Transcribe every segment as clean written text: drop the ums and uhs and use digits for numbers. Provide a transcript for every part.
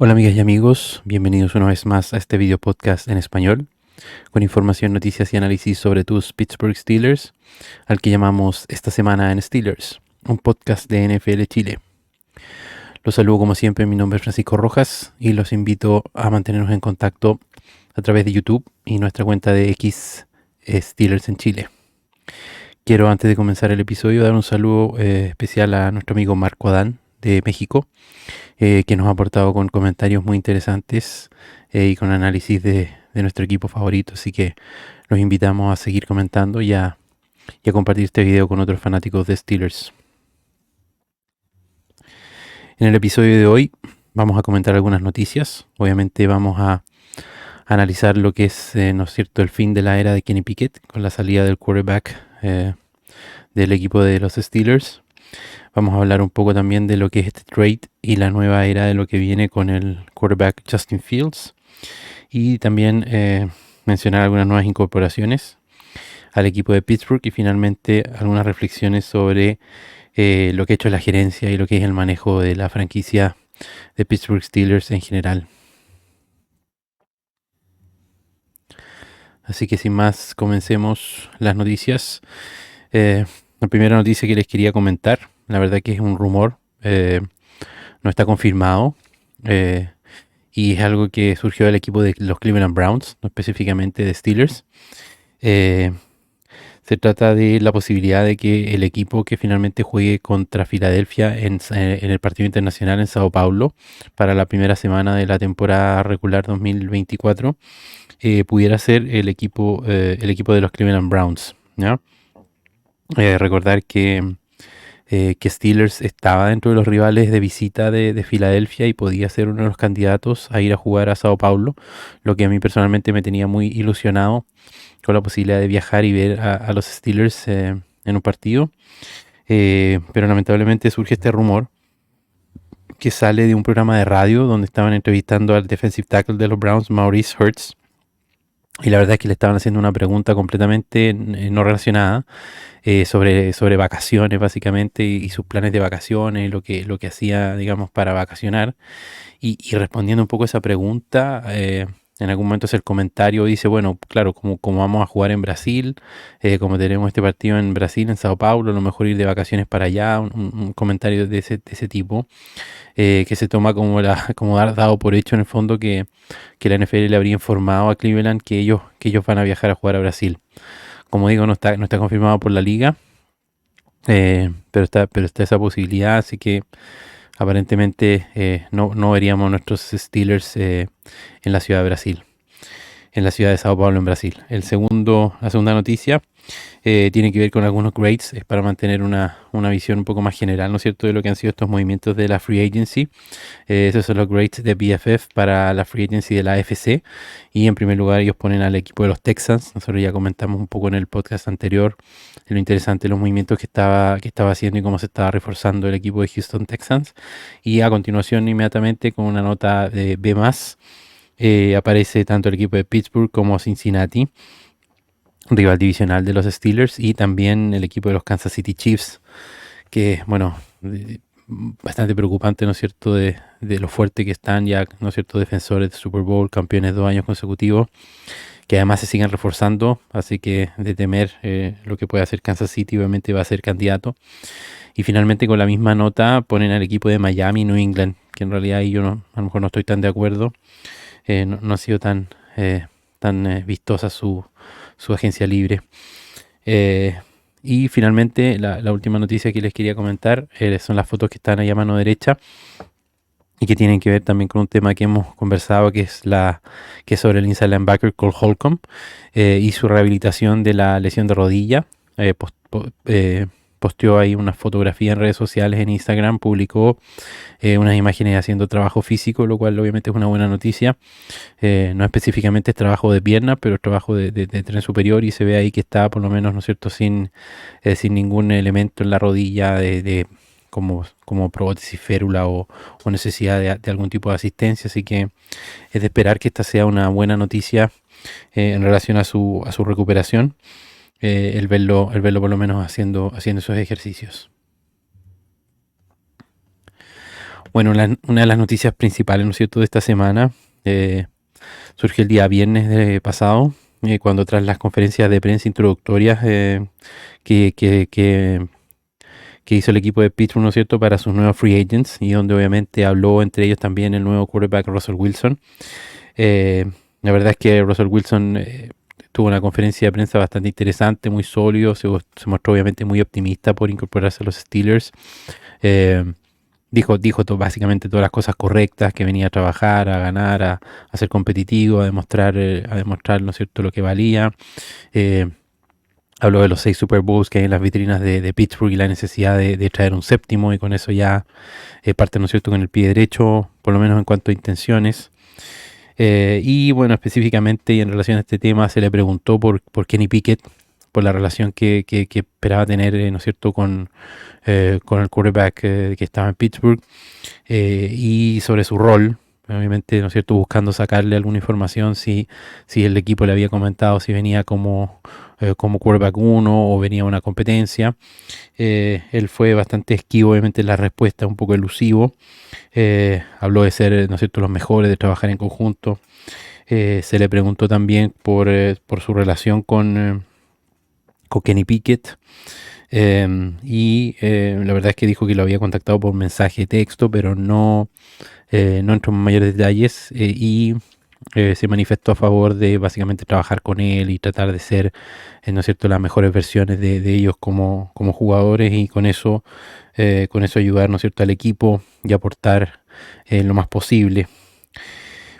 Hola amigas y amigos, bienvenidos una vez más a este video podcast en español, con información, noticias y análisis sobre tus Pittsburgh Steelers, al que llamamos Esta Semana en Steelers, un podcast de NFL Chile. Los saludo como siempre, mi nombre es Francisco Rojas y los invito a mantenernos en contacto a través de YouTube y nuestra cuenta de X Steelers en Chile. Quiero antes de comenzar el episodio dar un saludo especial a nuestro amigo Marco Adán de México, que nos ha aportado con comentarios muy interesantes y con análisis de nuestro equipo favorito. Así que los invitamos a seguir comentando y a compartir este video con otros fanáticos de Steelers. En el episodio de hoy vamos a comentar algunas noticias. Obviamente vamos a analizar lo que es, ¿no es cierto?, el fin de la era de Kenny Pickett con la salida del quarterback del equipo de los Steelers. Vamos a hablar un poco también de lo que es este trade y la nueva era de lo que viene con el quarterback Justin Fields. Y también mencionar algunas nuevas incorporaciones al equipo de Pittsburgh y finalmente algunas reflexiones sobre lo que ha hecho la gerencia y lo que es el manejo de la franquicia de Pittsburgh Steelers en general. Así que sin más, comencemos las noticias. La primera noticia que les quería comentar, la verdad que es un rumor, no está confirmado, y es algo que surgió del equipo de los Cleveland Browns, no específicamente de Steelers. Se trata de la posibilidad de que el equipo que finalmente juegue contra Filadelfia en el partido internacional en Sao Paulo para la primera semana de la temporada regular 2024 pudiera ser el equipo de los Cleveland Browns, ¿ya? Recordar que Steelers estaba dentro de los rivales de visita de Filadelfia y podía ser uno de los candidatos a ir a jugar a Sao Paulo, lo que a mí personalmente me tenía muy ilusionado con la posibilidad de viajar y ver a los Steelers en un partido. Pero lamentablemente surge este rumor que sale de un programa de radio donde estaban entrevistando al defensive tackle de los Browns, Maurice Hurts, y la verdad es que le estaban haciendo una pregunta completamente no relacionada sobre vacaciones básicamente y sus planes de vacaciones, lo que hacía, digamos, para vacacionar. Y respondiendo un poco a esa pregunta, en algún momento hace el comentario, dice, bueno, claro, como vamos a jugar en Brasil, como tenemos este partido en Brasil, en Sao Paulo, a lo mejor ir de vacaciones para allá, un comentario de ese tipo, que se toma como, como dado por hecho en el fondo que la NFL le habría informado a Cleveland que ellos van a viajar a jugar a Brasil. Como digo, no está confirmado por la liga, pero está esa posibilidad, así que aparentemente no veríamos nuestros Steelers en la ciudad de Brasil, en la ciudad de Sao Paulo, en Brasil. La segunda noticia tiene que ver con algunos grades, es para mantener una visión un poco más general, ¿no es cierto?, de lo que han sido estos movimientos de la Free Agency. Esos son los grades de BFF para la Free Agency de la AFC. Y en primer lugar ellos ponen al equipo de los Texans. Nosotros ya comentamos un poco en el podcast anterior lo interesante de los movimientos que estaba haciendo y cómo se estaba reforzando el equipo de Houston Texans. Y a continuación, inmediatamente, con una nota de B+, aparece tanto el equipo de Pittsburgh como Cincinnati, rival divisional de los Steelers, y también el equipo de los Kansas City Chiefs, que, bueno, bastante preocupante, ¿no es cierto?, de lo fuerte que están ya, ¿no es cierto?, defensores de Super Bowl, campeones 2 años consecutivos, que además se siguen reforzando, así que de temer lo que puede hacer Kansas City, obviamente va a ser candidato. Y finalmente con la misma nota ponen al equipo de Miami, New England, que en realidad ahí yo a lo mejor no estoy tan de acuerdo, no ha sido tan vistosa su agencia libre. Y finalmente la última noticia que les quería comentar son las fotos que están ahí a mano derecha y que tienen que ver también con un tema que hemos conversado, que es sobre el inside linebacker Cole Holcomb y su rehabilitación de la lesión de rodilla. Posteó ahí una fotografía en redes sociales, en Instagram, publicó unas imágenes haciendo trabajo físico, lo cual obviamente es una buena noticia. No específicamente es trabajo de pierna, pero es trabajo de tren superior, y se ve ahí que está por lo menos, ¿no es cierto?, sin ningún elemento en la rodilla como prótesis, férula o necesidad de algún tipo de asistencia. Así que es de esperar que esta sea una buena noticia en relación a su recuperación, el verlo por lo menos haciendo esos ejercicios. Bueno, una de las noticias principales, ¿no es cierto?, de esta semana surgió el día viernes pasado, cuando tras las conferencias de prensa introductorias que, que, que, que hizo el equipo de Pittsburgh, ¿no es cierto?, para sus nuevos free agents, y donde obviamente habló entre ellos también el nuevo quarterback Russell Wilson. Eh, la verdad es que Russell Wilson tuvo una conferencia de prensa bastante interesante, muy sólido, se mostró obviamente muy optimista por incorporarse a los Steelers. Eh, dijo básicamente todas las cosas correctas, que venía a trabajar, a ganar, a ser competitivo, a demostrar, ¿no es cierto?, lo que valía. Eh, Habló de los 6 Super Bowls que hay en las vitrinas de Pittsburgh y la necesidad de traer un séptimo, y con eso ya parte, ¿no es cierto?, con el pie derecho, por lo menos en cuanto a intenciones. Y bueno, específicamente y en relación a este tema se le preguntó por Kenny Pickett, por la relación que esperaba tener, ¿no es cierto?, con el quarterback que estaba en Pittsburgh, y sobre su rol. Obviamente, ¿no es cierto?, buscando sacarle alguna información, si el equipo le había comentado si venía como quarterback 1 o venía una competencia. Él fue bastante esquivo, obviamente, en la respuesta, un poco elusivo. Habló de ser, ¿no es cierto?, los mejores, de trabajar en conjunto. Se le preguntó también por su relación con Kenny Pickett. La verdad es que dijo que lo había contactado por mensaje de texto, pero no entró en mayores detalles, y se manifestó a favor de básicamente trabajar con él y tratar de ser, ¿no es cierto?, las mejores versiones de ellos como jugadores, y con eso ayudar, ¿no es cierto?, al equipo y aportar lo más posible.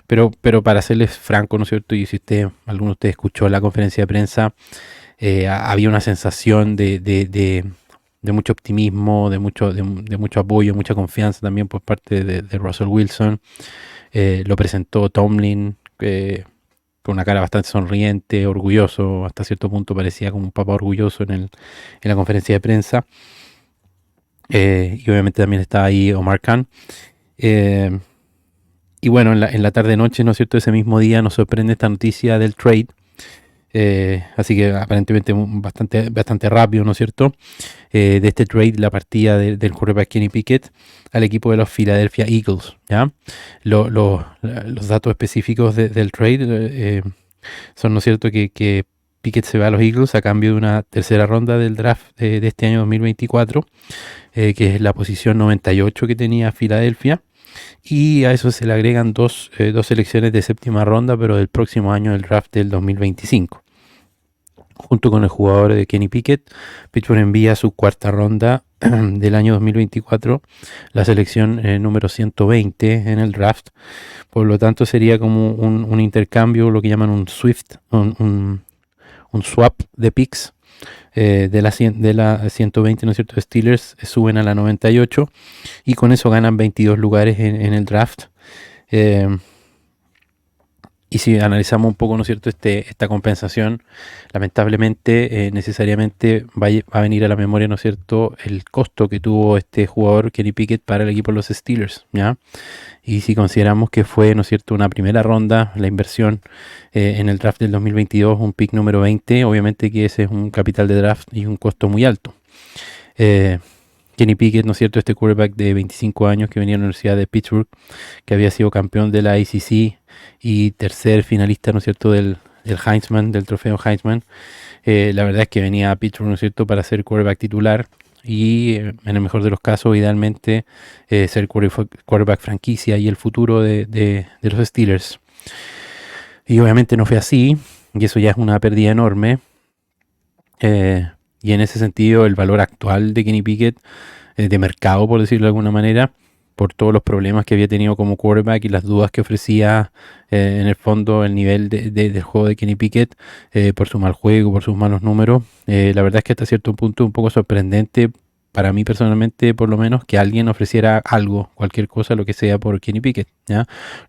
Pero para serles franco, ¿no es cierto?, y si alguno de ustedes escuchó la conferencia de prensa, había una sensación de mucho optimismo, de mucho apoyo, mucha confianza también por parte de Russell Wilson. Lo presentó Tomlin con una cara bastante sonriente, orgulloso, hasta cierto punto parecía como un papá orgulloso en la conferencia de prensa. Y obviamente también estaba ahí Omar Khan. Eh, y bueno, en la tarde-noche, ¿no es cierto?, ese mismo día nos sorprende esta noticia del trade. Así que aparentemente bastante rápido, ¿no es cierto?, de este trade, la partida del quarterback Kenny Pickett al equipo de los Philadelphia Eagles. ¿Ya? Los datos específicos del trade son, ¿no es cierto?, que Pickett se va a los Eagles a cambio de una tercera ronda del draft de este año 2024, que es la posición 98 que tenía Filadelfia. Y a eso se le agregan dos selecciones de séptima ronda, pero del próximo año, del draft del 2025. Junto con el jugador de Kenny Pickett, Pittsburgh envía su cuarta ronda del año 2024, la selección número 120 en el draft. Por lo tanto, sería como un intercambio, lo que llaman un swap de picks. De la 120, ¿no es cierto?, Steelers suben a la 98, y con eso ganan 22 lugares en el draft. Y si analizamos un poco, ¿no es cierto?, esta compensación, lamentablemente, necesariamente va a venir a la memoria, ¿no es cierto?, el costo que tuvo este jugador Kenny Pickett para el equipo de los Steelers, ¿ya? Y si consideramos que fue, ¿no es cierto?, una primera ronda, la inversión en el draft del 2022, un pick número 20, obviamente que ese es un capital de draft y un costo muy alto. Kenny Pickett, ¿no es cierto?, este quarterback de 25 años que venía a la Universidad de Pittsburgh, que había sido campeón de la ACC y tercer finalista, ¿no es cierto?, del Heisman, del trofeo Heisman. La verdad es que venía a Pittsburgh, ¿no es cierto?, para ser quarterback titular y, en el mejor de los casos, idealmente, ser quarterback franquicia y el futuro de los Steelers. Y obviamente no fue así, y eso ya es una pérdida enorme. Y en ese sentido, el valor actual de Kenny Pickett, de mercado, por decirlo de alguna manera, por todos los problemas que había tenido como quarterback y las dudas que ofrecía, en el fondo, el nivel del juego de Kenny Pickett, por su mal juego, por sus malos números. La verdad es que hasta cierto punto es un poco sorprendente, para mí personalmente por lo menos, que alguien ofreciera algo, cualquier cosa, lo que sea, por Kenny Pickett, ¿ya?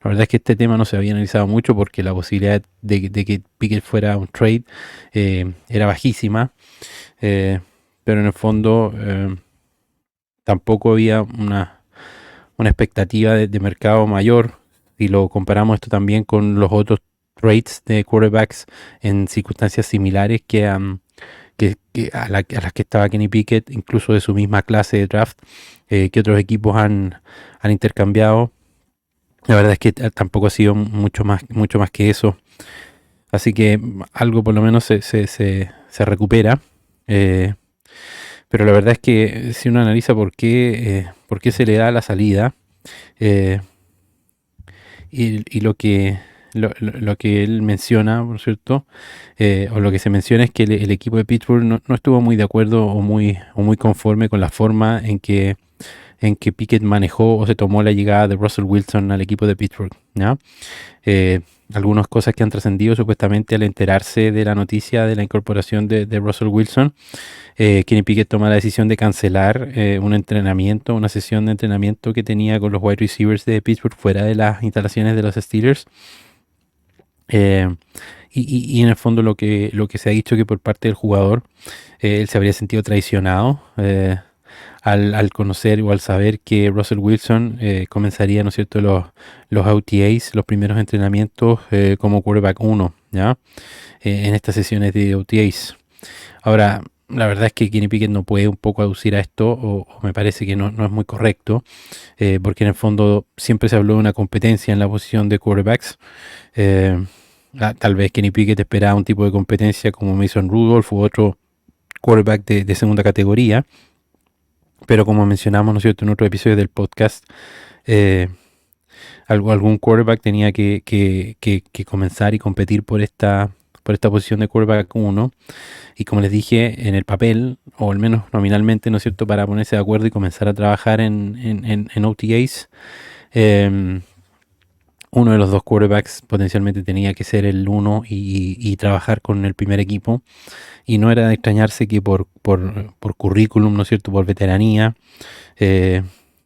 La verdad es que este tema no se había analizado mucho, porque la posibilidad de que Pickett fuera un trade era bajísima. Pero en el fondo tampoco había una expectativa de mercado mayor. Y lo comparamos esto también con los otros trades de quarterbacks en circunstancias similares a las que estaba Kenny Pickett, incluso de su misma clase de draft, que otros equipos han han intercambiado. La verdad es que tampoco ha sido mucho más que eso. Así que algo por lo menos se recupera. Eh, pero la verdad es que si uno analiza por qué se le da la salida, eh, y lo que él menciona, por cierto, o lo que se menciona es que el equipo de Pittsburgh no estuvo muy de acuerdo o muy conforme con la forma en que Pickett manejó o se tomó la llegada de Russell Wilson al equipo de Pittsburgh, ¿ya? Eh, Algunas cosas que han trascendido supuestamente al enterarse de la noticia de la incorporación de Russell Wilson. Kenny Pickett toma la decisión de cancelar un entrenamiento, una sesión de entrenamiento que tenía con los wide receivers de Pittsburgh fuera de las instalaciones de los Steelers. Eh, y en el fondo lo que se ha dicho que por parte del jugador, él se habría sentido traicionado al conocer o al saber que Russell Wilson comenzaría, ¿no es cierto?, los OTAs, los primeros entrenamientos como quarterback 1, ¿ya? En estas sesiones de OTAs. Ahora, la verdad es que Kenny Pickett no puede un poco aducir a esto, o me parece que no es muy correcto, porque en el fondo siempre se habló de una competencia en la posición de quarterbacks. Eh, Tal vez Kenny Pickett esperaba un tipo de competencia como Mason Rudolph u otro quarterback de segunda categoría, pero como mencionamos, ¿no es cierto?, en otro episodio del podcast, eh, algún quarterback tenía que comenzar y competir por esta posición de quarterback 1. Y como les dije, en el papel, o al menos nominalmente, ¿no es cierto?, para ponerse de acuerdo y comenzar a trabajar en OTAs, uno de los dos quarterbacks potencialmente tenía que ser el uno y trabajar con el primer equipo. Y no era de extrañarse que por currículum, ¿no es cierto?, por veteranía, eh,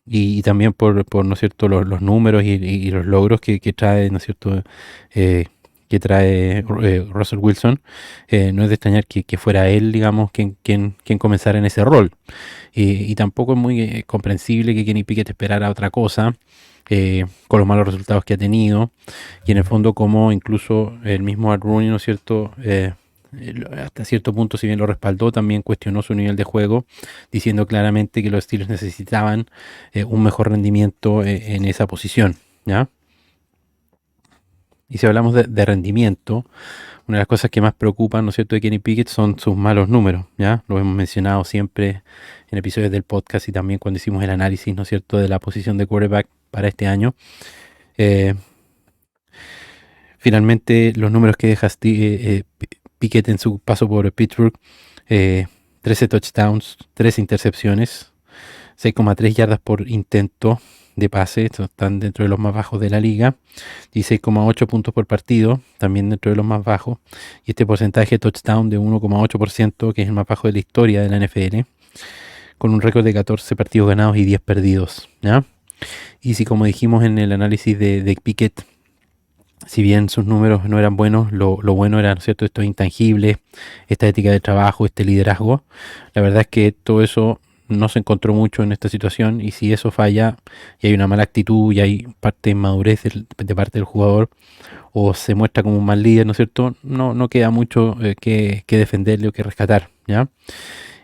y también ¿no es cierto?, los números y los logros que trae, ¿no es cierto?, que trae Russell Wilson, no es de extrañar que fuera él, digamos, quien comenzara en ese rol. Y tampoco es muy comprensible que Kenny Pickett esperara otra cosa, con los malos resultados que ha tenido, y en el fondo como incluso el mismo Art Rooney, ¿no es cierto?, hasta cierto punto, si bien lo respaldó, también cuestionó su nivel de juego, diciendo claramente que los Steelers necesitaban un mejor rendimiento en esa posición, ¿ya? Y si hablamos de rendimiento, una de las cosas que más preocupan, ¿no es cierto?, de Kenny Pickett son sus malos números, ¿ya? Lo hemos mencionado siempre en episodios del podcast y también cuando hicimos el análisis, ¿no es cierto?, de la posición de quarterback para este año. Eh, Finalmente, los números que deja Pickett en su paso por Pittsburgh: 13 touchdowns, 3 intercepciones, 6,3 yardas por intento de pase, estos están dentro de los más bajos de la liga, 16,8 puntos por partido, también dentro de los más bajos, y este porcentaje de touchdown de 1,8%, que es el más bajo de la historia de la NFL, con un récord de 14 partidos ganados y 10 perdidos, ¿ya? Y si, como dijimos en el análisis de Pickett, si bien sus números no eran buenos, lo bueno era, ¿no es cierto?, estos intangibles, esta ética de trabajo, este liderazgo. La verdad es que todo eso no se encontró mucho en esta situación, y si eso falla y hay una mala actitud y hay parte de inmadurez de parte del jugador, o se muestra como un mal líder, ¿no es cierto?, no queda mucho que defenderle o que rescatar, ¿ya?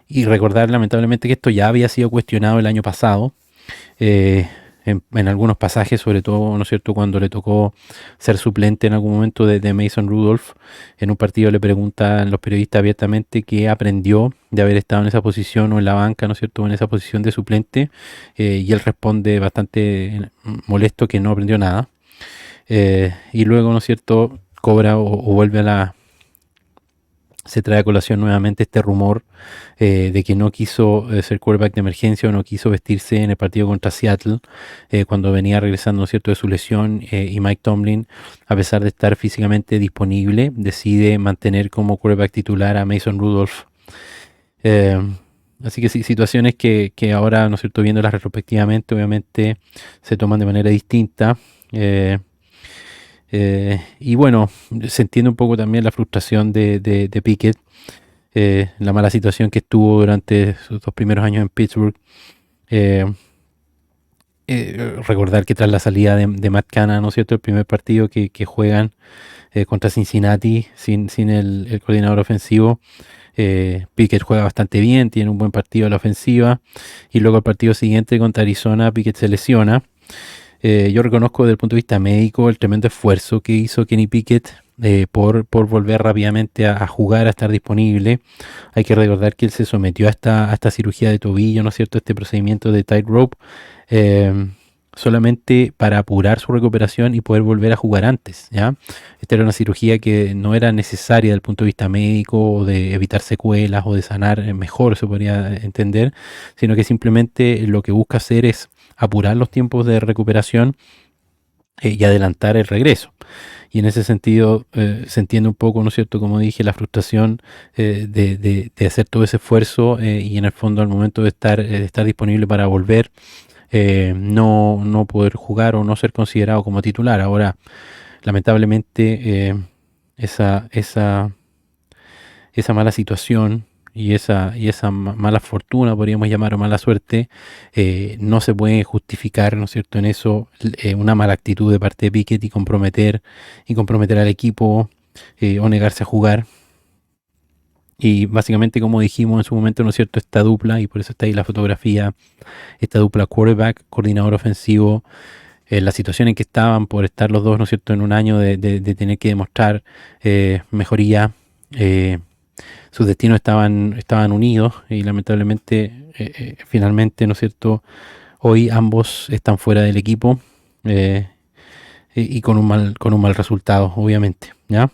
Y recordar lamentablemente que esto ya había sido cuestionado el año pasado, eh, en algunos pasajes, sobre todo, ¿no es cierto?, cuando le tocó ser suplente en algún momento de Mason Rudolph. En un partido le preguntan los periodistas abiertamente qué aprendió de haber estado en esa posición o en la banca, ¿no es cierto?, en esa posición de suplente, y él responde bastante molesto que no aprendió nada. Y luego, ¿no es cierto?, cobra o vuelve se trae a colación nuevamente este rumor de que no quiso ser quarterback de emergencia o no quiso vestirse en el partido contra Seattle, cuando venía regresando, ¿no es cierto?, de su lesión, y Mike Tomlin, a pesar de estar físicamente disponible, decide mantener como quarterback titular a Mason Rudolph. Eh, Así que sí, situaciones que ahora, ¿no es cierto?, viéndolas retrospectivamente, obviamente se toman de manera distinta. Y bueno, se entiende un poco también la frustración de Pickett, la mala situación que estuvo durante sus 2 primeros años en Pittsburgh. Eh, Recordar que tras la salida de Matt Canada, ¿no es cierto?, el primer partido que juegan contra Cincinnati sin el coordinador ofensivo, Pickett juega bastante bien, tiene un buen partido a la ofensiva, y luego el partido siguiente contra Arizona, Pickett se lesiona. Yo reconozco desde el punto de vista médico el tremendo esfuerzo que hizo Kenny Pickett por volver rápidamente a jugar, a estar disponible. Hay que recordar que él se sometió a esta cirugía de tobillo, ¿no es cierto? Este procedimiento de tightrope, solamente para apurar su recuperación y poder volver a jugar antes, ¿ya? Esta era una cirugía que no era necesaria desde el punto de vista médico o de evitar secuelas o de sanar mejor, se podría entender, sino que simplemente lo que busca hacer es apurar los tiempos de recuperación y adelantar el regreso. Y en ese sentido se entiende un poco, ¿no es cierto?, como dije, la frustración de hacer todo ese esfuerzo y en el fondo al momento de estar disponible para volver, no poder jugar o no ser considerado como titular. Ahora, lamentablemente, esa mala situación y esa mala fortuna, podríamos llamar, o mala suerte, no se puede justificar, ¿no es cierto?, en eso una mala actitud de parte de Pickett y comprometer al equipo o negarse a jugar. Y básicamente, como dijimos en su momento, ¿no es cierto?, esta dupla, y por eso está ahí la fotografía, esta dupla quarterback, coordinador ofensivo, la situación en que estaban por estar los dos, ¿no es cierto?, en un año de tener que demostrar mejoría. Sus destinos estaban unidos y lamentablemente, finalmente, ¿no es cierto?, hoy ambos están fuera del equipo y con un mal resultado, obviamente, ¿ya?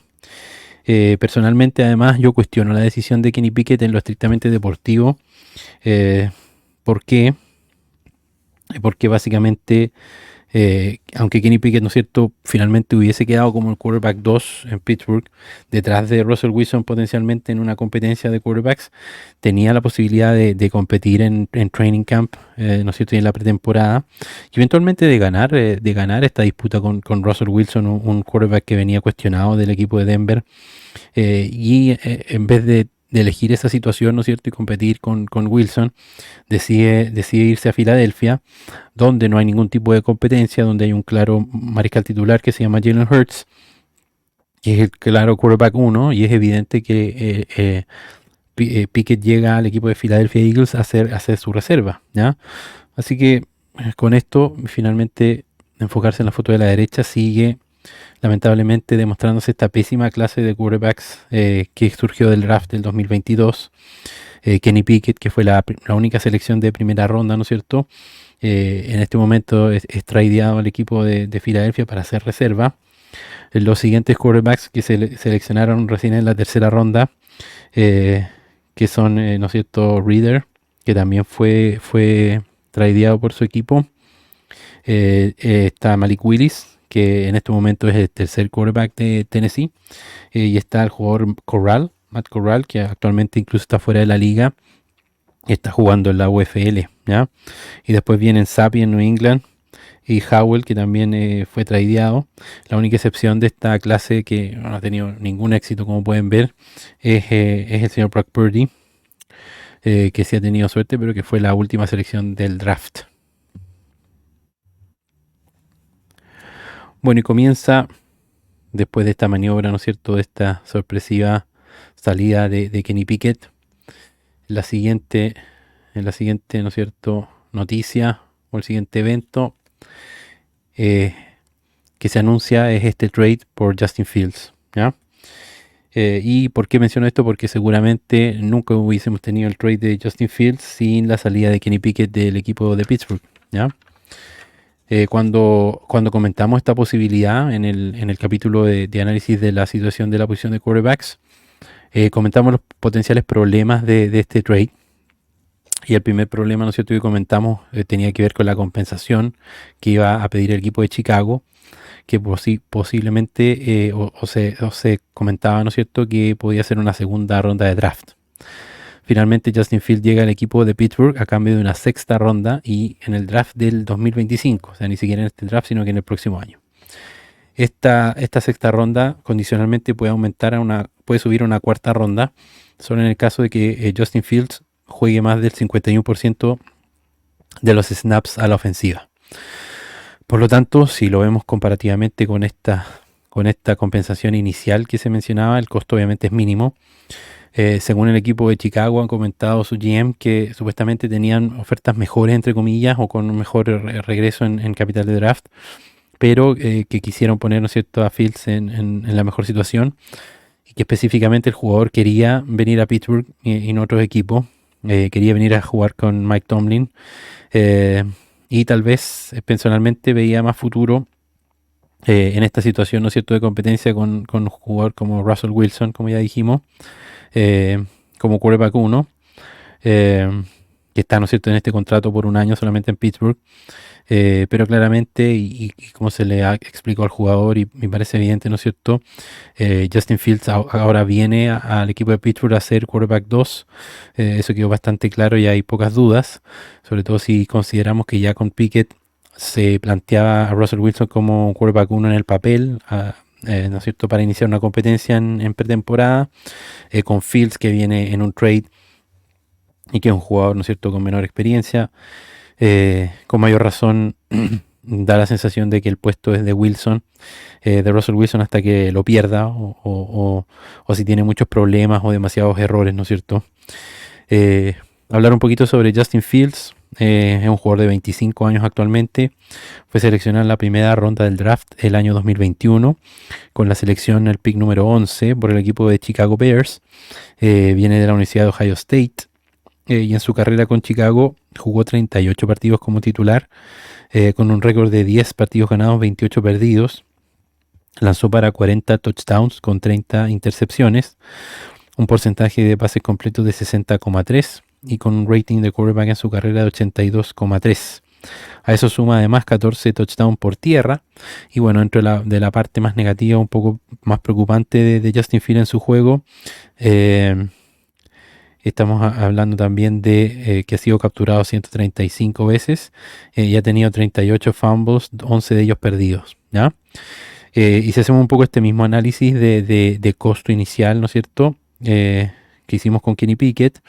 Personalmente, además, yo cuestiono la decisión de Kenny Pickett en lo estrictamente deportivo. ¿Por qué? Porque básicamente, aunque Kenny Pickett, ¿no es cierto?, finalmente hubiese quedado como el quarterback 2 en Pittsburgh, detrás de Russell Wilson potencialmente en una competencia de quarterbacks, tenía la posibilidad de competir en training camp, ¿no es cierto?, y en la pretemporada, y eventualmente de ganar esta disputa con Russell Wilson, un quarterback que venía cuestionado del equipo de Denver, en vez de elegir esa situación, ¿no es cierto?, y competir con Wilson, decide irse a Filadelfia, donde no hay ningún tipo de competencia, donde hay un claro mariscal titular que se llama Jalen Hurts, que es el claro quarterback 1, y es evidente que Pickett llega al equipo de Philadelphia Eagles a hacer su reserva, ¿ya? Así que con esto, finalmente, enfocarse en la foto de la derecha, sigue lamentablemente demostrándose esta pésima clase de quarterbacks que surgió del draft del 2022. Kenny Pickett, que fue la única selección de primera ronda, ¿no es cierto?, en este momento es tradeado al equipo de Filadelfia para hacer reserva. Los siguientes quarterbacks que se seleccionaron recién en la tercera ronda, que son, ¿no es cierto?, Reader, que también fue tradeado por su equipo. Está Malik Willis, que en este momento es el tercer quarterback de Tennessee. Y está el jugador Matt Corral, que actualmente incluso está fuera de la liga. Está jugando en la UFL, ¿ya? Y después vienen Sapi en New England y Howell, que también fue tradeado. La única excepción de esta clase que no ha tenido ningún éxito, como pueden ver, es el señor Brock Purdy, que sí ha tenido suerte, pero que fue la última selección del draft. Bueno, y comienza, después de esta maniobra, ¿no es cierto?, de esta sorpresiva salida de Kenny Pickett, en la siguiente, ¿no es cierto?, noticia o el siguiente evento que se anuncia es este trade por Justin Fields, ¿ya? ¿Y por qué menciono esto? Porque seguramente nunca hubiésemos tenido el trade de Justin Fields sin la salida de Kenny Pickett del equipo de Pittsburgh, ¿ya? Cuando comentamos esta posibilidad en el capítulo de análisis de la situación de la posición de quarterbacks, comentamos los potenciales problemas de este trade. Y el primer problema, ¿no es cierto?, que comentamos tenía que ver con la compensación que iba a pedir el equipo de Chicago, que posiblemente se comentaba, ¿no es cierto?, que podía ser una segunda ronda de draft. Finalmente Justin Fields llega al equipo de Pittsburgh a cambio de una sexta ronda y en el draft del 2025, o sea, ni siquiera en este draft, sino que en el próximo año. Esta sexta ronda condicionalmente puede subir a una cuarta ronda, solo en el caso de que Justin Fields juegue más del 51% de los snaps a la ofensiva. Por lo tanto, si lo vemos comparativamente con esta compensación inicial que se mencionaba, el costo obviamente es mínimo. Según el equipo de Chicago, han comentado su GM que supuestamente tenían ofertas mejores, entre comillas, o con un mejor regreso en capital de draft, pero que quisieron poner, ¿no es cierto?, a Fields en la mejor situación, y que específicamente el jugador quería venir a Pittsburgh y no otros equipos, quería venir a jugar con Mike Tomlin, eh, y tal vez personalmente veía más futuro en esta situación, ¿no es cierto?, de competencia con un jugador como Russell Wilson, como ya dijimos, eh, como quarterback 1, eh, que está, ¿no es cierto?, en este contrato por un año solamente en Pittsburgh. Pero claramente, y como se le explicó al jugador, y me parece evidente, ¿no es cierto? Justin Fields ahora viene al equipo de Pittsburgh a ser quarterback 2. Eso quedó bastante claro y hay pocas dudas, sobre todo si consideramos que ya con Pickett se planteaba a Russell Wilson como quarterback 1 en el papel, ¿no es cierto?, para iniciar una competencia en pretemporada, con Fields que viene en un trade y que es un jugador, ¿no es cierto?, con menor experiencia. Con mayor razón da la sensación de que el puesto es de Wilson, de Russell Wilson, hasta que lo pierda o si tiene muchos problemas o demasiados errores, ¿no es cierto? Eh, Hablar un poquito sobre Justin Fields. Es un jugador de 25 años actualmente. Fue seleccionado en la primera ronda del draft el año 2021 con la selección, el pick número 11 por el equipo de Chicago Bears. Viene de la Universidad de Ohio State. Y en su carrera con Chicago jugó 38 partidos como titular, con un récord de 10 partidos ganados, 28 perdidos. Lanzó para 40 touchdowns con 30 intercepciones, un porcentaje de pases completos de 60,3 y con un rating de quarterback en su carrera de 82,3. A eso suma además 14 touchdowns por tierra. Y bueno, dentro de la parte más negativa, un poco más preocupante de Justin Fields en su juego, estamos hablando también de que ha sido capturado 135 veces y ha tenido 38 fumbles, 11 de ellos perdidos, ¿ya? Y si hacemos un poco este mismo análisis de costo inicial, ¿no es cierto?, que hicimos con Kenny Pickett,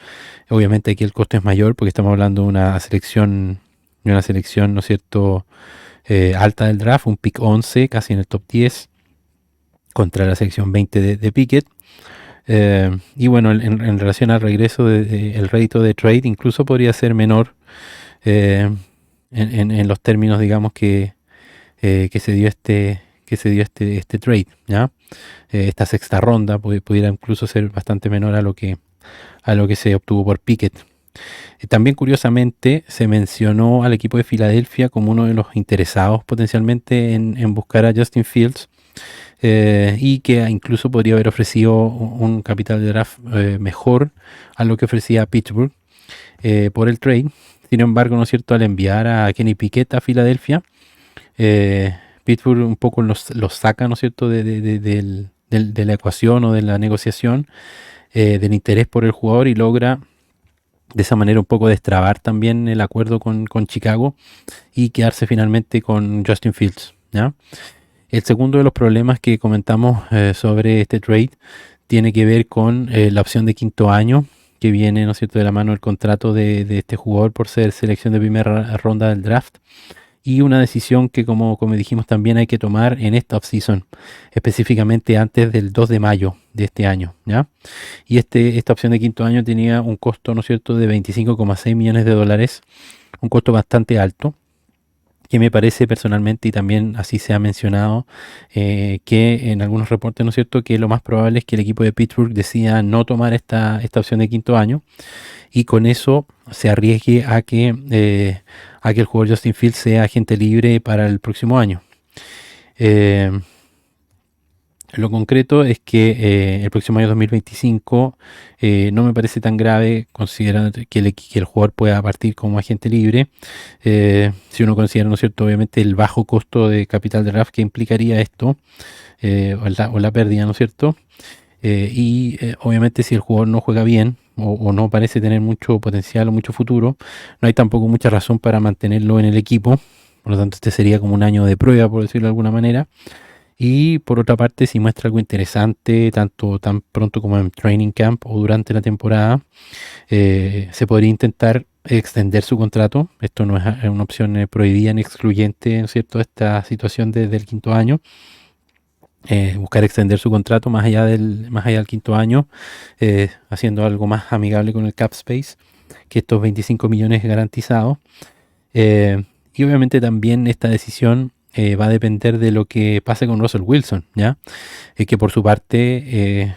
obviamente aquí el costo es mayor porque estamos hablando de una selección, ¿no es cierto?, alta del draft, un pick 11, casi en el top 10, contra la selección 20 de Pickett. Y bueno, en relación al regreso el rédito de trade incluso podría ser menor, eh, en los términos, digamos, que se dio este trade, ¿ya? Esta sexta ronda pudiera incluso ser bastante menor a lo que se obtuvo por Pickett. También curiosamente se mencionó al equipo de Filadelfia como uno de los interesados potencialmente en buscar a Justin Fields, y que incluso podría haber ofrecido un capital de draft mejor a lo que ofrecía Pittsburgh por el trade. Sin embargo, ¿no es cierto?, al enviar a Kenny Pickett a Filadelfia, Pittsburgh un poco los saca, ¿no es cierto?, de la ecuación o de la negociación, del interés por el jugador, y logra de esa manera un poco destrabar también el acuerdo con Chicago y quedarse finalmente con Justin Fields, ¿ya? El segundo de los problemas que comentamos sobre este trade tiene que ver con la opción de quinto año que viene, ¿no es cierto?, de la mano del contrato de este jugador por ser selección de primera ronda del draft, y una decisión que, como dijimos, también hay que tomar en esta offseason, específicamente antes del 2 de mayo de este año, ¿ya? Y esta opción de quinto año tenía un costo, ¿no es cierto?, de 25,6 millones de dólares, un costo bastante alto, que me parece personalmente, y también así se ha mencionado, que en algunos reportes, ¿no es cierto?, que lo más probable es que el equipo de Pittsburgh decida no tomar esta opción de quinto año, y con eso se arriesgue a que el jugador Justin Fields sea agente libre para el próximo año. Eh, lo concreto es que el próximo año 2025 no me parece tan grave, considerando que el jugador pueda partir como agente libre. Si uno considera, ¿no es cierto?, obviamente el bajo costo de capital de draft que implicaría esto, o la pérdida, ¿no es cierto? Obviamente si el jugador no juega bien o no parece tener mucho potencial o mucho futuro, no hay tampoco mucha razón para mantenerlo en el equipo. Por lo tanto, este sería como un año de prueba, por decirlo de alguna manera. Y por otra parte, si muestra algo interesante, tanto tan pronto como en training camp o durante la temporada, se podría intentar extender su contrato. Esto no es una opción prohibida ni excluyente, ¿no es cierto?, esta situación del quinto año. buscar extender su contrato más allá del quinto año, haciendo algo más amigable con el cap space que estos 25 millones garantizados. Y obviamente también esta decisión va a depender de lo que pase con Russell Wilson, ¿ya? Que por su parte,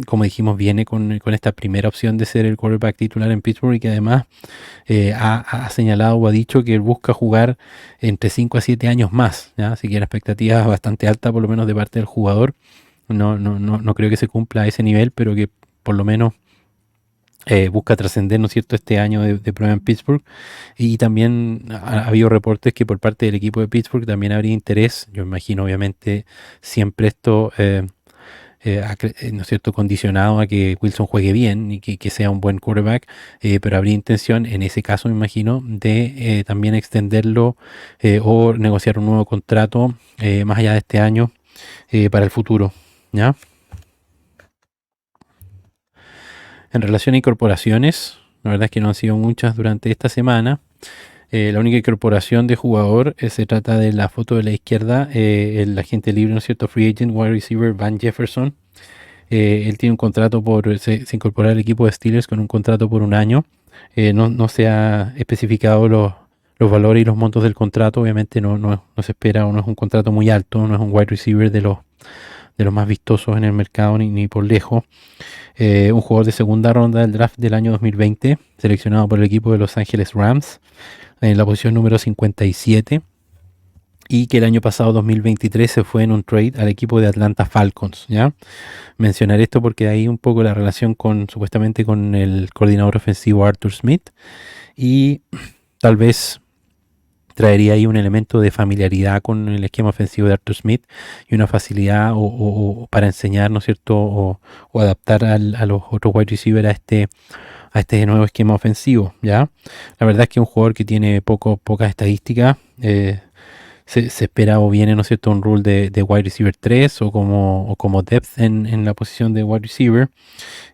como dijimos, viene con esta primera opción de ser el quarterback titular en Pittsburgh y que además ha señalado o ha dicho que él busca jugar entre 5 a 7 años más, ¿ya? Así que la expectativa es bastante alta, por lo menos de parte del jugador. No creo que se cumpla a ese nivel, pero que por lo menos busca trascender, ¿no es cierto?, este año de prueba en Pittsburgh. Y también ha habido reportes que por parte del equipo de Pittsburgh también habría interés. Yo imagino, obviamente, siempre esto, ¿no es cierto?, condicionado a que Wilson juegue bien y que sea un buen quarterback, pero habría intención, en ese caso, me imagino, de también extenderlo o negociar un nuevo contrato más allá de este año para el futuro, ¿ya? En relación a incorporaciones, la verdad es que no han sido muchas durante esta semana. La única incorporación de jugador se trata de la foto de la izquierda, el agente libre, ¿no es cierto?, free agent, wide receiver Van Jefferson. Él tiene un contrato se incorpora al equipo de Steelers con un contrato por un año. No se ha especificado los valores y los montos del contrato. Obviamente no se espera o no es un contrato muy alto, no es un wide receiver de los más vistosos en el mercado ni por lejos. Un jugador de segunda ronda del draft del año 2020, seleccionado por el equipo de Los Ángeles Rams en la posición número 57, y que el año pasado, 2023, se fue en un trade al equipo de Atlanta Falcons, ¿ya? Mencionar esto porque hay un poco la relación supuestamente con el coordinador ofensivo Arthur Smith, y tal vez traería ahí un elemento de familiaridad con el esquema ofensivo de Arthur Smith y una facilidad o para enseñar, ¿no es cierto?, o adaptar a los otros wide receivers a este nuevo esquema ofensivo, ¿ya? La verdad es que es un jugador que tiene pocas estadísticas. Se espera o viene, ¿no es cierto?, un rol de wide receiver 3 o como depth en la posición de wide receiver.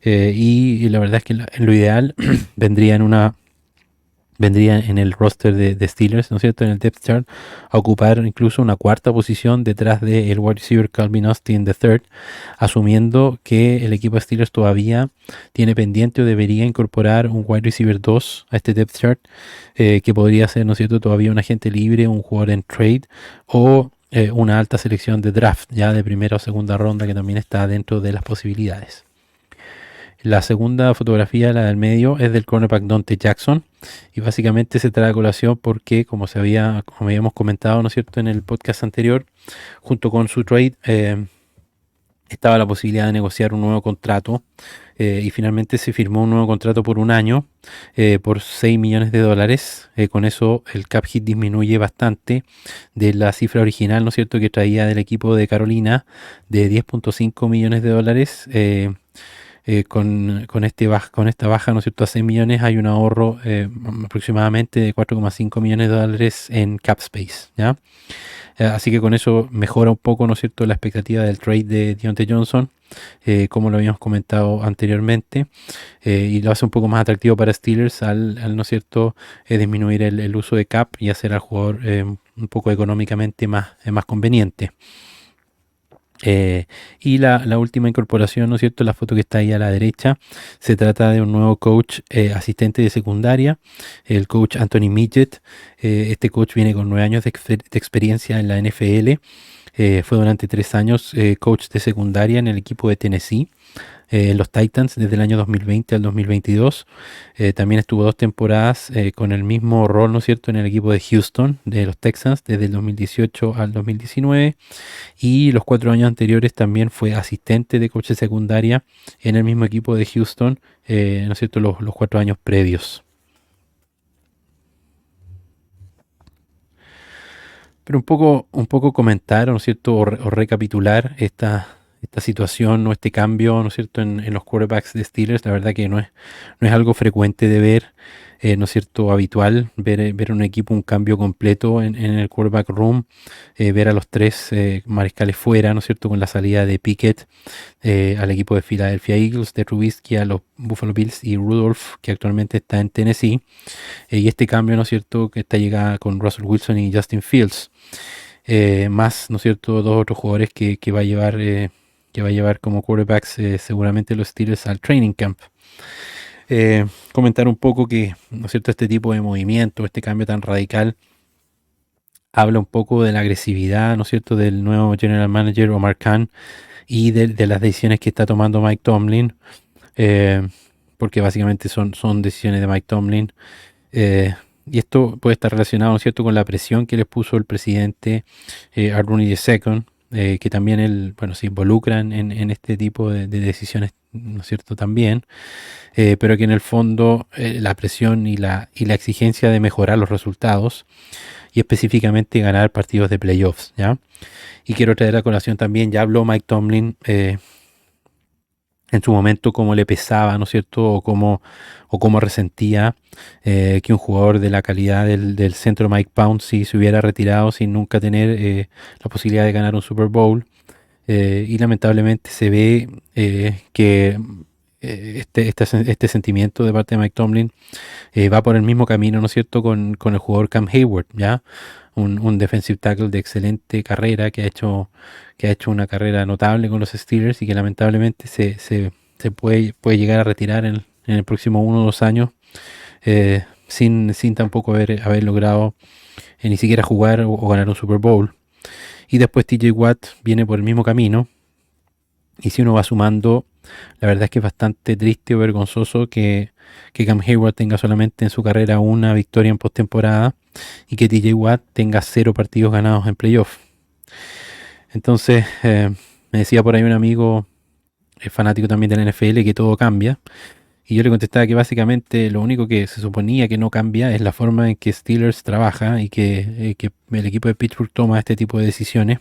Y la verdad es que en lo ideal vendría en el roster de Steelers, ¿no es cierto?, en el depth chart, a ocupar incluso una cuarta posición detrás del wide receiver Calvin Austin III, asumiendo que el equipo de Steelers todavía tiene pendiente o debería incorporar un wide receiver 2 a este depth chart, que podría ser, ¿no es cierto?, todavía un agente libre, un jugador en trade o una alta selección de draft, ya de primera o segunda ronda, que también está dentro de las posibilidades. La segunda fotografía, la del medio, es del cornerback Dante Jackson, y básicamente se trae a colación porque, como habíamos comentado, ¿no es cierto?, en el podcast anterior, junto con su trade, estaba la posibilidad de negociar un nuevo contrato, y finalmente se firmó un nuevo contrato por un año, por $6 millones. Con eso el cap hit disminuye bastante de la cifra original, ¿no es cierto?, que traía del equipo de Carolina, de $10.5 millones. Con esta baja, ¿no es cierto?, a 6 millones hay un ahorro aproximadamente de $4.5 millones en cap space, ¿ya? Así que con eso mejora un poco, ¿no es cierto?, la expectativa del trade de Diontae Johnson, como lo habíamos comentado anteriormente, y lo hace un poco más atractivo para Steelers ¿no es cierto?, disminuir el uso de cap y hacer al jugador un poco económicamente más conveniente. Y la última incorporación, ¿no es cierto?, la foto que está ahí a la derecha, se trata de un nuevo coach asistente de secundaria, el coach Anthony Midget. Este coach viene con 9 años de experiencia en la NFL. Fue durante 3 años coach de secundaria en el equipo de Tennessee, los Titans, desde el año 2020 al 2022. También estuvo 2 temporadas con el mismo rol, ¿no es cierto?, en el equipo de Houston, de los Texans, desde el 2018 al 2019. Y los 4 años anteriores también fue asistente de coach de secundaria en el mismo equipo de Houston, ¿no es cierto?, los 4 años previos. Pero un poco comentar, ¿no es cierto?, o recapitular esta situación o este cambio, ¿no es cierto?, en los quarterbacks de Steelers. La verdad que no es algo frecuente de ver, ¿no es cierto?, habitual, ver un equipo, un cambio completo en el quarterback room, ver a los 3 mariscales fuera, ¿no es cierto?, con la salida de Pickett al equipo de Philadelphia Eagles, de Trubisky a los Buffalo Bills y Rudolph, que actualmente está en Tennessee, y este cambio, ¿no es cierto?, que está llegada con Russell Wilson y Justin Fields. más, ¿no es cierto?, dos otros jugadores que va a llevar como quarterbacks seguramente los Steelers al training camp. Comentar un poco que, ¿no es cierto?, este tipo de movimiento, este cambio tan radical, habla un poco de la agresividad, ¿no es cierto?, del nuevo general manager Omar Khan y de las decisiones que está tomando Mike Tomlin, eh, porque básicamente son decisiones de Mike Tomlin. Y esto puede estar relacionado, ¿no es cierto?, con la presión que les puso el presidente Art Rooney II, que también él, bueno, se involucran en este tipo de decisiones, ¿no es cierto?, también, pero que en el fondo la presión y la exigencia de mejorar los resultados y específicamente ganar partidos de playoffs, ¿ya? Y quiero traer a colación también, ya habló Mike Tomlin en su momento cómo le pesaba, ¿no es cierto? O cómo resentía que un jugador de la calidad del centro Mike Pouncey se hubiera retirado sin nunca tener la posibilidad de ganar un Super Bowl. Y lamentablemente se ve que este sentimiento de parte de Mike Tomlin va por el mismo camino, ¿no es cierto?, con el jugador Cam Hayward, ¿ya? Un defensive tackle de excelente carrera que ha hecho una carrera notable con los Steelers y que lamentablemente se puede llegar a retirar en el próximo 1 o 2 años sin tampoco haber logrado ni siquiera jugar o ganar un Super Bowl. Y después TJ Watt viene por el mismo camino. Y si uno va sumando, la verdad es que es bastante triste o vergonzoso que Cam Hayward tenga solamente en su carrera una victoria en postemporada y que TJ Watt tenga 0 partidos ganados en playoff. Entonces, me decía por ahí un amigo fanático también del NFL que todo cambia. Y yo le contestaba que básicamente lo único que se suponía que no cambia es la forma en que Steelers trabaja y que el equipo de Pittsburgh toma este tipo de decisiones.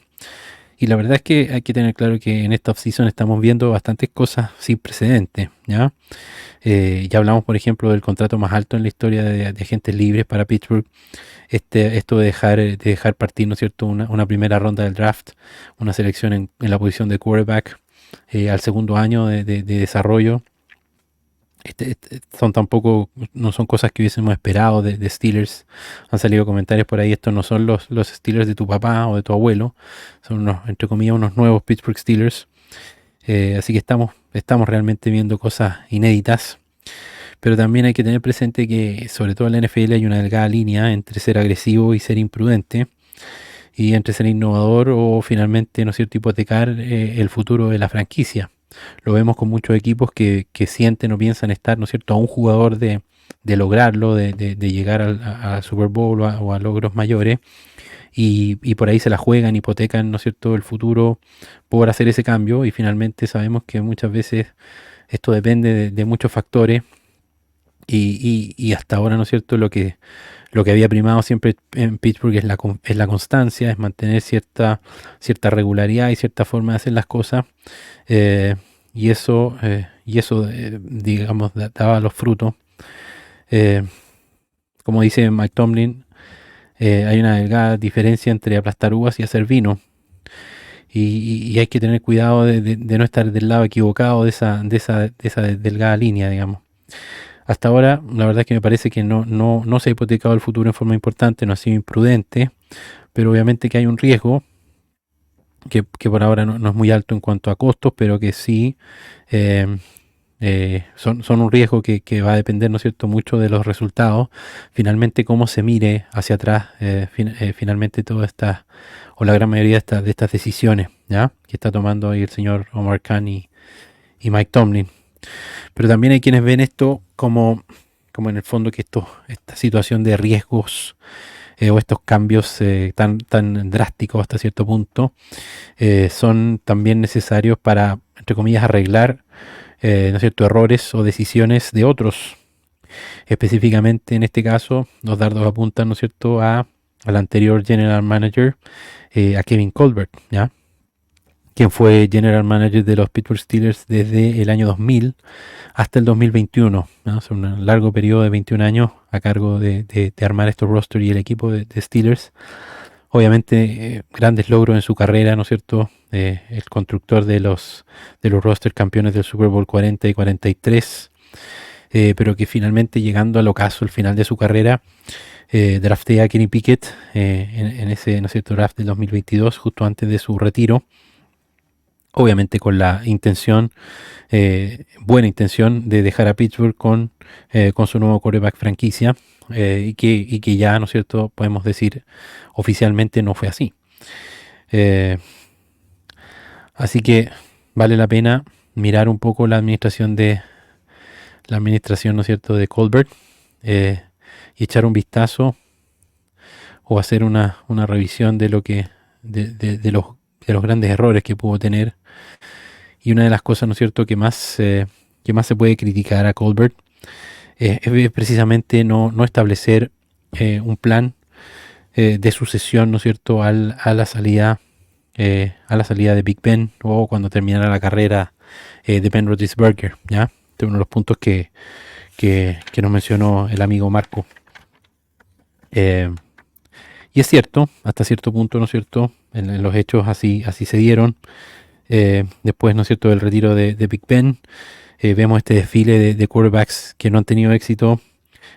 Y la verdad es que hay que tener claro que en esta offseason estamos viendo bastantes cosas sin precedentes, ¿ya? Ya hablamos, por ejemplo, del contrato más alto en la historia de agentes libres para Pittsburgh. Esto de dejar partir, ¿no es cierto?, una primera ronda del draft, una selección en la posición de quarterback al segundo año de desarrollo. No son cosas que hubiésemos esperado de Steelers. Han salido comentarios por ahí, estos no son los Steelers de tu papá o de tu abuelo, son entre comillas, unos nuevos Pittsburgh Steelers. Así que estamos realmente viendo cosas inéditas, pero también hay que tener presente que sobre todo en la NFL hay una delgada línea entre ser agresivo y ser imprudente, y entre ser innovador o finalmente, ¿no es cierto?, hipotecar el futuro de la franquicia. Lo vemos con muchos equipos que sienten o piensan estar, ¿no es cierto?, a un jugador de lograrlo, de llegar al Super Bowl o a logros mayores, y por ahí se la juegan, hipotecan, ¿no es cierto?, el futuro por hacer ese cambio, y finalmente sabemos que muchas veces esto depende de muchos factores, y hasta ahora, ¿no es cierto?, lo que había primado siempre en Pittsburgh es la constancia, es mantener cierta regularidad y cierta forma de hacer las cosas. eh, y eso, digamos, daba los frutos. Eh, Como dice Mike Tomlin, hay una delgada diferencia entre aplastar uvas y hacer vino. Y hay que tener cuidado de no estar del lado equivocado de esa delgada línea, digamos. Hasta ahora, la verdad es que me parece que no se ha hipotecado el futuro en forma importante, no ha sido imprudente, pero obviamente que hay un riesgo que por ahora no es muy alto en cuanto a costos, pero que sí eh, son un riesgo que va a depender, ¿no es cierto?, mucho de los resultados. Finalmente, cómo se mire hacia atrás, finalmente todas estas, o la gran mayoría de estas decisiones, ¿ya?, que está tomando ahí el señor Omar Khan y Mike Tomlin. Pero también hay quienes ven esto como en el fondo que esta situación de riesgos o estos cambios tan drásticos hasta cierto punto son también necesarios para, entre comillas, arreglar, ¿no es cierto?, errores o decisiones de otros. Específicamente en este caso, los dardos apuntan, ¿no es cierto?, al anterior general manager, a Kevin Colbert, ¿ya?, quien fue general manager de los Pittsburgh Steelers desde el año 2000 hasta el 2021, ¿no? O sea, un largo periodo de 21 años a cargo de armar estos roster y el equipo de Steelers. Obviamente, grandes logros en su carrera, ¿no es cierto? El constructor de los roster campeones del Super Bowl 40 y 43, pero que finalmente, llegando al ocaso, al final de su carrera, drafté a Kenny Pickett en ese, ¿no es cierto?, draft del 2022, justo antes de su retiro, obviamente con la intención, buena intención, de dejar a Pittsburgh con su nuevo quarterback franquicia, y que ya, ¿no es cierto?, podemos decir oficialmente no fue así. Eh, Así que vale la pena mirar un poco la administración, ¿no es cierto?, de Colbert, eh, y echar un vistazo o hacer una revisión de los grandes errores que pudo tener. Y una de las cosas, ¿no es cierto?, que más se puede criticar a Colbert, es precisamente no establecer un plan de sucesión, ¿no es cierto?, a la salida de Big Ben, o cuando terminara la carrera de Ben Roethlisberger, ¿ya? Este es uno de los puntos que nos mencionó el amigo Marco. Eh, y es cierto, hasta cierto punto, ¿no es cierto?, en los hechos así se dieron. Después, ¿no es cierto?, del retiro de Big Ben, vemos este desfile de quarterbacks que no han tenido éxito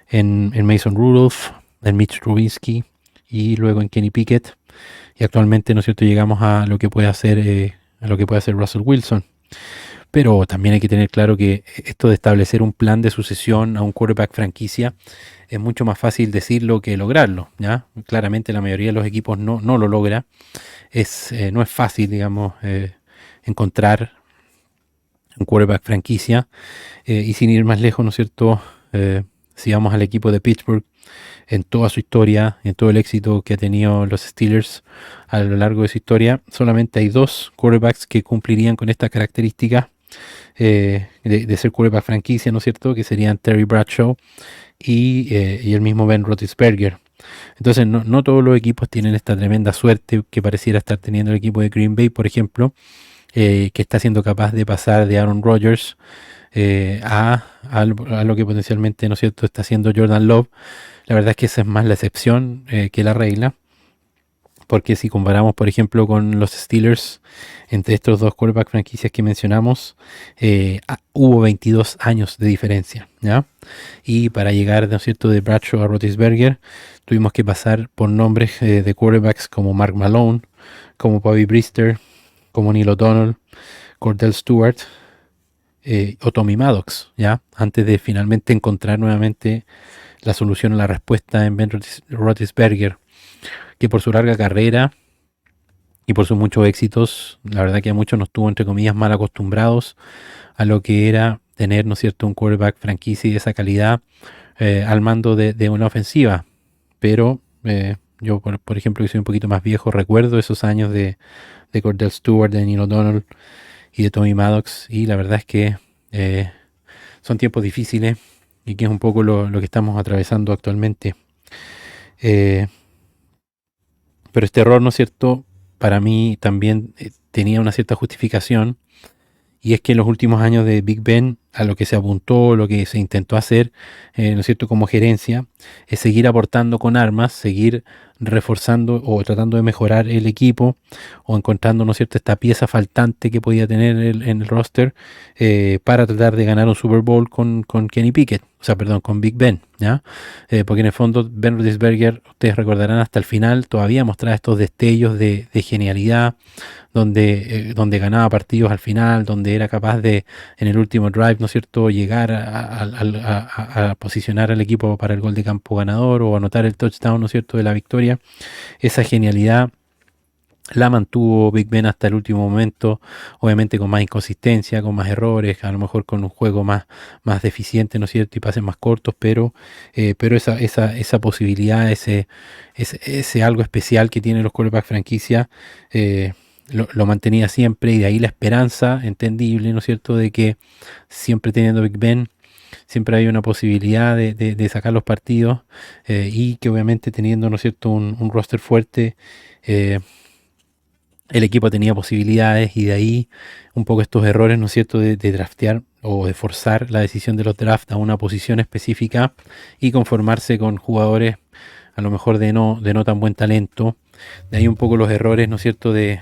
en Mason Rudolph, en Mitch Trubisky y luego en Kenny Pickett. Y actualmente, ¿no es cierto?, llegamos a lo que puede hacer Russell Wilson. Pero también hay que tener claro que esto de establecer un plan de sucesión a un quarterback franquicia es mucho más fácil decirlo que lograrlo, ¿ya? Claramente la mayoría de los equipos no lo logra. No es fácil, digamos, encontrar un quarterback franquicia. Y sin ir más lejos, ¿no es cierto? Si vamos al equipo de Pittsburgh, en toda su historia, en todo el éxito que ha tenido los Steelers a lo largo de su historia, solamente hay dos quarterbacks que cumplirían con esta característica de ser quarterback franquicia, ¿no es cierto?, que serían Terry Bradshaw y el mismo Ben Roethlisberger. Entonces, no todos los equipos tienen esta tremenda suerte que pareciera estar teniendo el equipo de Green Bay, por ejemplo, que está siendo capaz de pasar de Aaron Rodgers a lo que potencialmente, ¿no es cierto?, está haciendo Jordan Love. La verdad es que esa es más la excepción que la regla, porque si comparamos, por ejemplo, con los Steelers, entre estos dos quarterback franquicias que mencionamos, hubo 22 años de diferencia, ¿ya? Y para llegar, ¿no es cierto?, de Bradshaw a Roethlisberger, tuvimos que pasar por nombres de quarterbacks como Mark Malone, como Bobby Brister, como Neil O'Donnell, Cordell Stewart, o Tommy Maddox, ¿ya? Antes de finalmente encontrar nuevamente la solución a la respuesta en Ben Roethlisberger, que por su larga carrera y por sus muchos éxitos, la verdad que a muchos nos tuvo, entre comillas, mal acostumbrados a lo que era tener, ¿no es cierto?, un quarterback franquicia de esa calidad al mando de una ofensiva. Pero yo, por ejemplo, que soy un poquito más viejo, recuerdo esos años de Cordell Stewart, de Neil O'Donnell y de Tommy Maddox, y la verdad es que son tiempos difíciles y que es un poco lo que estamos atravesando actualmente. Eh, pero este error, ¿no es cierto?, para mí también tenía una cierta justificación, y es que en los últimos años de Big Ben, a lo que se apuntó, lo que se intentó hacer, ¿no es cierto?, como gerencia, es seguir aportando con armas, seguir reforzando o tratando de mejorar el equipo, o encontrando, ¿no es cierto?, esta pieza faltante que podía tener en el roster, para tratar de ganar un Super Bowl con Kenny Pickett, o sea, perdón, con Big Ben, ¿ya? Porque en el fondo Ben Roethlisberger, ustedes recordarán, hasta el final todavía mostraba estos destellos de genialidad, donde ganaba partidos al final, donde era capaz de, en el último drive, ¿no es cierto?, llegar a posicionar al equipo para el gol de campo ganador o anotar el touchdown, ¿no es cierto?, de la victoria. Esa genialidad la mantuvo Big Ben hasta el último momento, obviamente con más inconsistencia, con más errores, a lo mejor con un juego más deficiente, ¿no es cierto?, y pases más cortos, pero esa posibilidad, ese algo especial que tienen los quarterbacks franquicia, lo mantenía siempre, y de ahí la esperanza entendible, ¿no es cierto?, de que siempre teniendo Big Ben, siempre hay una posibilidad de sacar los partidos, y que obviamente teniendo, ¿no es cierto?, un roster fuerte, eh, el equipo tenía posibilidades, y de ahí un poco estos errores, ¿no es cierto?, de draftear o de forzar la decisión de los drafts a una posición específica y conformarse con jugadores a lo mejor de no tan buen talento. De ahí un poco los errores, ¿no es cierto?, que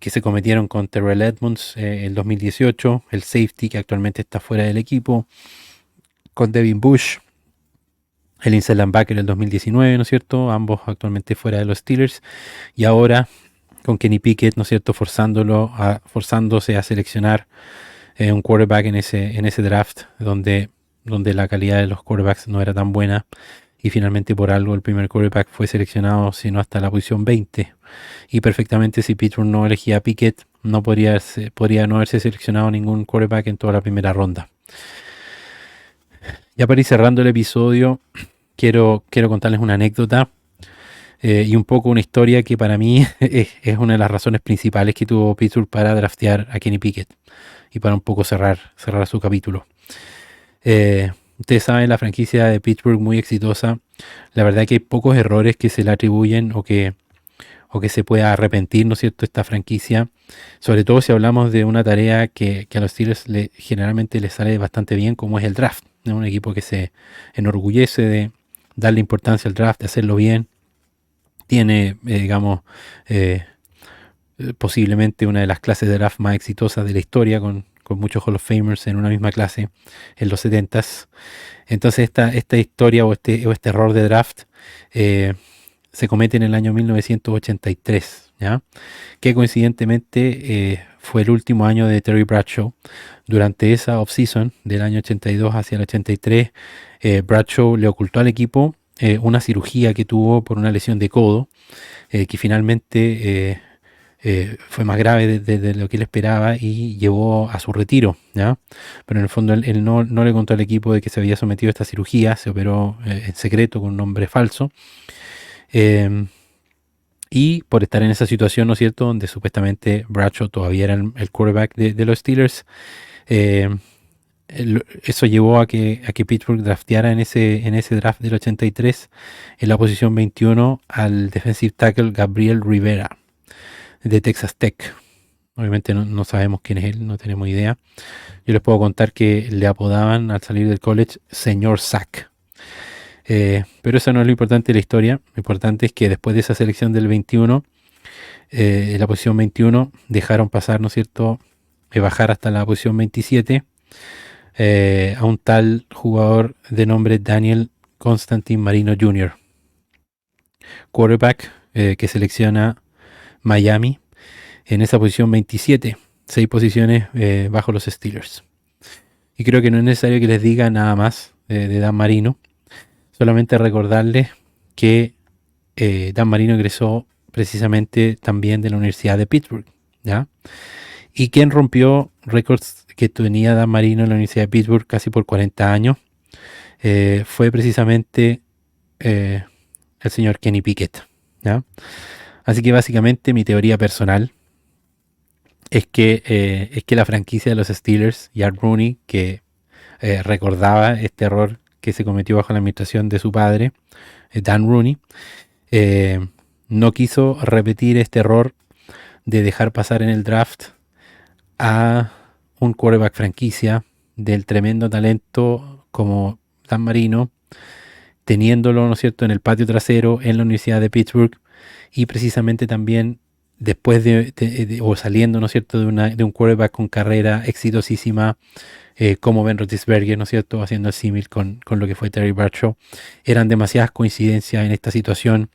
se cometieron con Terrell Edmonds en 2018, el safety que actualmente está fuera del equipo, con Devin Bush, el inside linebacker del 2019, ¿no es cierto? Ambos actualmente fuera de los Steelers. Y ahora con Kenny Pickett, ¿no es cierto? Forzándose a seleccionar un quarterback en ese draft donde la calidad de los quarterbacks no era tan buena. Y finalmente por algo el primer quarterback fue seleccionado, sino hasta la posición 20. Y perfectamente si Pittsburgh no elegía a Pickett, no podría no haberse seleccionado ningún quarterback en toda la primera ronda. Ya para ir cerrando el episodio, quiero contarles una anécdota y un poco una historia que para mí es una de las razones principales que tuvo Pittsburgh para draftear a Kenny Pickett y para un poco cerrar su capítulo. Ustedes saben, la franquicia de Pittsburgh muy exitosa. La verdad que hay pocos errores que se le atribuyen o que se pueda arrepentir, ¿no es cierto?, esta franquicia. Sobre todo si hablamos de una tarea que a los Steelers generalmente les sale bastante bien, como es el draft. ¿No? Un equipo que se enorgullece de darle importancia al draft, de hacerlo bien. Tiene, posiblemente una de las clases de draft más exitosas de la historia, con muchos Hall of Famers en una misma clase en los 70s. Entonces esta historia o este error de draft se comete en el año 1983, ¿ya? Que coincidentemente fue el último año de Terry Bradshaw. Durante esa offseason del año 82 hacia el 83, Bradshaw le ocultó al equipo una cirugía que tuvo por una lesión de codo, que finalmente fue más grave de lo que él esperaba y llevó a su retiro, ¿ya? Pero en el fondo él no le contó al equipo de que se había sometido a esta cirugía, se operó en secreto con un nombre falso. Y por estar en esa situación, ¿no es cierto?, donde supuestamente Bradshaw todavía era el quarterback de los Steelers, eso llevó a que Pittsburgh drafteara en ese draft del 83 en la posición 21 al defensive tackle Gabriel Rivera de Texas Tech. Obviamente no sabemos quién es él, no tenemos idea. Yo les puedo contar que le apodaban al salir del college Señor Sack. Pero eso no es lo importante de la historia. Lo importante es que después de esa selección del 21, en la posición 21 dejaron pasar, ¿no es cierto?, bajar hasta la posición 27 a un tal jugador de nombre Daniel Constantine Marino Jr., quarterback que selecciona Miami en esa posición 27, 6 posiciones bajo los Steelers. Y creo que no es necesario que les diga nada más de Dan Marino. Solamente recordarles que Dan Marino egresó precisamente también de la Universidad de Pittsburgh, ¿ya? Y quien rompió récords que tenía Dan Marino en la Universidad de Pittsburgh casi por 40 años fue precisamente el señor Kenny Pickett, ¿ya? Así que básicamente mi teoría personal es que la franquicia de los Steelers y Art Rooney, que recordaba este error que se cometió bajo la administración de su padre, Dan Rooney, no quiso repetir este error de dejar pasar en el draft a un quarterback franquicia del tremendo talento como Dan Marino, teniéndolo, ¿no es cierto?, en el patio trasero en la Universidad de Pittsburgh y precisamente también después o saliendo, ¿no es cierto?, de un quarterback con carrera exitosísima como Ben Roethlisberger, ¿no es cierto?, haciendo el símil con lo que fue Terry Bradshaw. Eran demasiadas coincidencias en esta situación.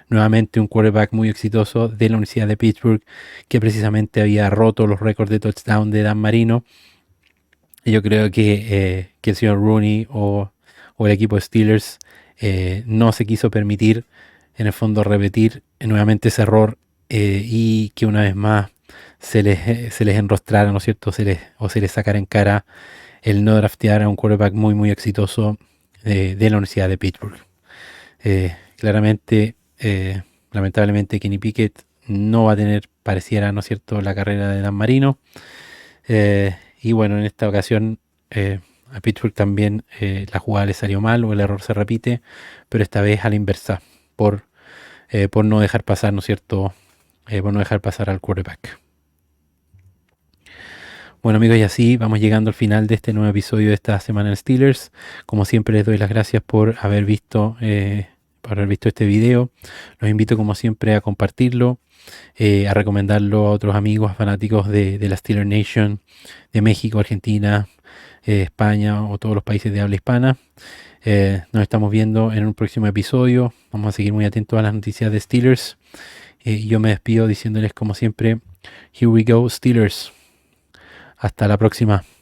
Nuevamente un quarterback muy exitoso de la Universidad de Pittsburgh que precisamente había roto los récords de touchdown de Dan Marino. Y yo creo que el señor Rooney o el equipo de Steelers no se quiso permitir en el fondo repetir nuevamente ese error y que una vez más se les enrostrara, ¿no es cierto?, se les sacara en cara el no draftear a un quarterback muy muy exitoso de la Universidad de Pittsburgh. Claramente, lamentablemente Kenny Pickett no va a tener, pareciera, ¿no es cierto?, la carrera de Dan Marino. Y bueno, en esta ocasión a Pittsburgh también la jugada le salió mal o el error se repite, pero esta vez a la inversa, por no dejar pasar, ¿no es cierto?, por no dejar pasar al quarterback. Bueno amigos, y así vamos llegando al final de este nuevo episodio de esta semana en Steelers. Como siempre les doy las gracias por haber visto este video. Los invito como siempre a compartirlo, a recomendarlo a otros amigos, fanáticos de la Steeler Nation, de México, Argentina, España o todos los países de habla hispana. Nos estamos viendo en un próximo episodio. Vamos a seguir muy atentos a las noticias de Steelers. Y yo me despido diciéndoles como siempre, here we go Steelers. Hasta la próxima.